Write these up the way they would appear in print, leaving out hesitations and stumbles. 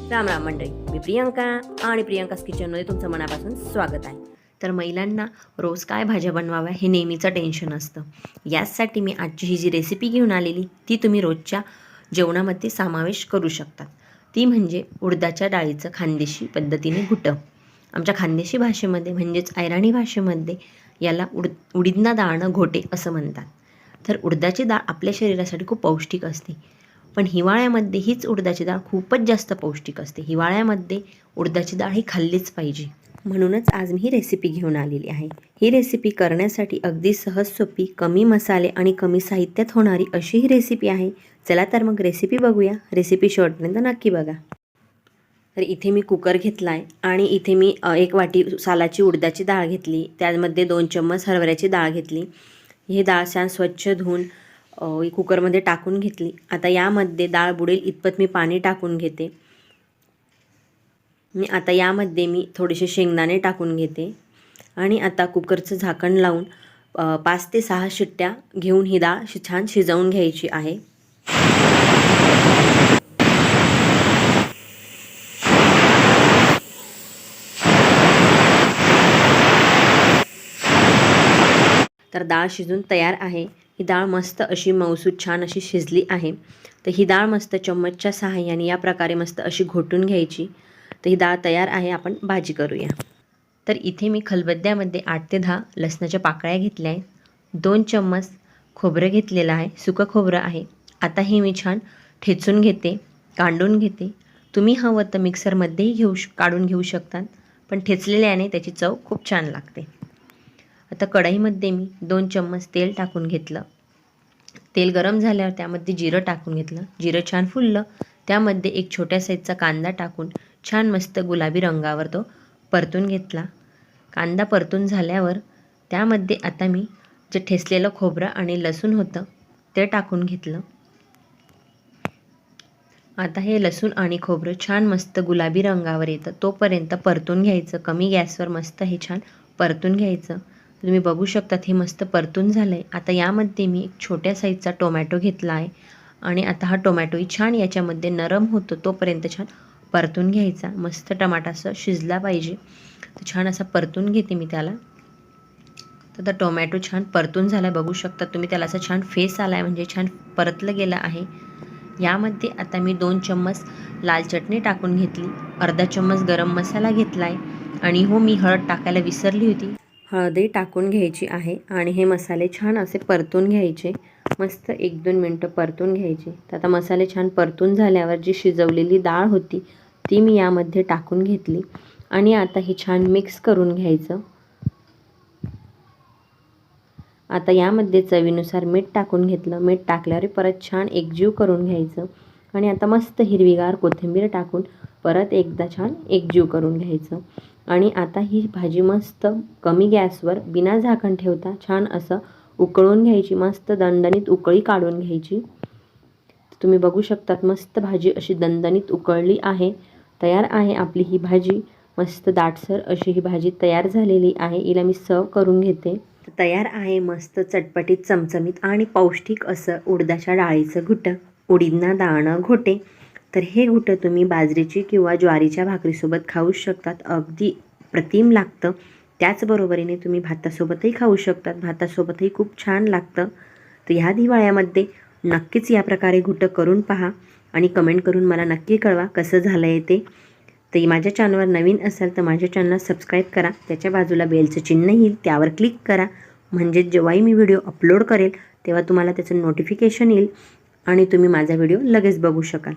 राम राम मंडळी, मी प्रियंका आणि प्रियंकास किचनमध्ये तुमचं मनापासून स्वागत आहे. तर महिलांना रोज काय भाज्या बनवाव्या हे नेहमीचं टेन्शन असतं. याचसाठी मी आजची ही जी रेसिपी घेऊन आलेली ती तुम्ही रोजच्या जेवणामध्ये समावेश करू शकतात. ती म्हणजे उडदाच्या डाळीचं खानदेशी पद्धतीने घुटं. आमच्या खानदेशी भाषेमध्ये म्हणजेच अहिराणी भाषेमध्ये याला उडीदना डाळनं घोटे असं म्हणतात. तर उडदाची डाळ आपल्या शरीरासाठी खूप पौष्टिक असते. पण हिवाळ्यामध्ये हीच उडदाची डाळ खूपच जास्त पौष्टिक असते. हिवाळ्यामध्ये उडदाची डाळ ही खाल्लीच पाहिजे. म्हणूनच आज मी ही रेसिपी घेऊन आलेली आहे. ही रेसिपी करण्यासाठी अगदी सहज सोपी, कमी मसाले आणि कमी साहित्यात होणारी अशी ही रेसिपी आहे. चला तर मग रेसिपी बघूया. रेसिपी शेवटपर्यंत नक्की बघा. तर इथे मी कुकर घेतला आहे आणि इथे मी 1 वाटी सालाची उडदाची डाळ घेतली. त्यामध्ये 2 चम्मच हरभऱ्याची डाळ घेतली. ही डाळ छान स्वच्छ धुवून कुकरमध्ये टाकून घेतली. आता यामध्ये डाळ बुडेल इतपत मी पाणी टाकून घेते. आता यामध्ये मी थोडेसे शेंगदाणे टाकून घेते आणि आता कुकरचं झाकण लावून 5 ते 6 शिट्ट्या घेऊन ही डाळ छान शिजवून घ्यायची आहे. तर डाळ शिजून तयार आहे. ही डाळ मस्त अशी मऊसूत छान अशी शिजली आहे. तर ही डाळ मस्त चम्मचच्या सहाय्याने या प्रकारे मस्त अशी घोटून घ्यायची. तर ही डाळ तयार आहे. आपण भाजी करूया. तर इथे मी खलबत्त्यामध्ये 8 ते 10 लसणाच्या पाकळ्या घेतल्या आहेत. 2 चम्मच खोबरं घेतलेलं आहे, सुकं खोबरं आहे. आता हे मी छान ठेचून घेते, कांडून घेते. तुम्ही हवं तर मिक्सरमध्येही काढून घेऊ शकतात, पण ठेचलेल्याने त्याची चव खूप छान लागते. आता कढईमध्ये मी 2 चम्मच तेल टाकून घेतलं. तेल गरम झाल्यावर त्यामध्ये जिरं टाकून घेतलं. जिरं छान फुललं. त्यामध्ये एक छोट्या साईजचा कांदा टाकून छान मस्त गुलाबी रंगावर तो परतून घेतला. कांदा परतून झाल्यावर त्यामध्ये आता मी जे ठेचलेलं खोबरं आणि लसूण होतं ते टाकून घेतलं. आता हे लसूण आणि खोबरं छान मस्त गुलाबी रंगावर येतं तोपर्यंत परतून घ्यायचं. कमी गॅसवर मस्त हे छान परतून घ्यायचं. तुम्ही बघू शकतात हे मस्त परतून झालं आहे. आता यामध्ये मी एक छोट्या साईजचा टोमॅटो घेतला आहे आणि आता हा टोमॅटोही छान याच्यामध्ये नरम होतो तोपर्यंत छान परतून घ्यायचा. मस्त टमाटा असं शिजला पाहिजे. तर छान असा परतून घेते मी त्याला. तर टोमॅटो छान परतून झाला बघू शकता तुम्ही. त्याला असा छान फेस आला आहे म्हणजे छान परतलं गेलं आहे. यामध्ये आता मी 2 चम्मच लाल चटणी टाकून घेतली. अर्धा चम्मच गरम मसाला घेतला आहे आणि हो मी हळद टाकायला विसरली होती. हळदही टाकून घ्यायची आहे आणि हे मसाले छान असे परतून घ्यायचे. मस्त 1-2 मिनटं परतून घ्यायचे. तर आता मसाले छान परतून झाल्यावर जी शिजवलेली डाळ होती ती मी यामध्ये टाकून घेतली आणि आता हे छान मिक्स करून घ्यायचं. आता यामध्ये चवीनुसार मीठ टाकून घेतलं. मीठ टाकल्यावर परत छान एकजीव करून घ्यायचं आणि आता मस्त हिरवीगार कोथिंबीर टाकून परत एकदा छान एकजीव करून घ्यायचं आणि आता ही भाजी मस्त कमी गॅसवर बिना झाकण ठेवता छान असं उकळून घ्यायची. मस्त दणदणीत उकळी काढून घ्यायची. तुम्ही बघू शकतात मस्त भाजी अशी दणदणीत उकळली आहे. तयार आहे आपली ही भाजी. मस्त दाटसर अशी ही भाजी तयार झालेली आहे. हिला मी सर्व करून घेते. तयार आहे मस्त चटपटीत, चमचमीत आणि पौष्टिक असं उडदाच्या डाळीचं घुटं, उडीदना डाळनं घोटे. तर हे घुटं तुम्ही बाजरीची किंवा ज्वारीच्या भाकरीसोबत खाऊ शकतात. अगदी प्रतिम लागतं. त्याचबरोबरीने तुम्ही भातासोबतही खाऊ शकतात. भातासोबतही खूप छान लागतं. तर ह्या दिवाळ्यामध्ये नक्कीच या प्रकारे घुटं करून पहा आणि कमेंट करून मला नक्की कळवा कसं झालं आहे ते. तर माझ्या चॅनलवर नवीन असाल तर माझ्या चॅनलला सबस्क्राईब करा. त्याच्या बाजूला बेलचं चिन्ह येईल त्यावर क्लिक करा. म्हणजे जेव्हाही मी व्हिडिओ अपलोड करेल तेव्हा तुम्हाला त्याचं नोटिफिकेशन येईल आणि तुम्ही माझा व्हिडिओ लगेच बघू शकाल.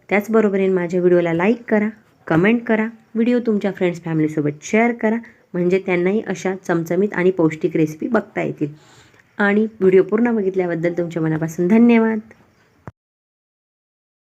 त्याचबरोबरीने माझ्या व्हिडिओला लाईक करा, कमेंट करा, व्हिडिओ तुमच्या फ्रेंड्स फॅमिलीसोबत शेअर करा म्हणजे त्यांनाही अशा चमचमीत आणि पौष्टिक रेसिपी बघता येतील. आणि व्हिडिओ पूर्ण बघितल्याबद्दल तुमच्या मनापासून धन्यवाद.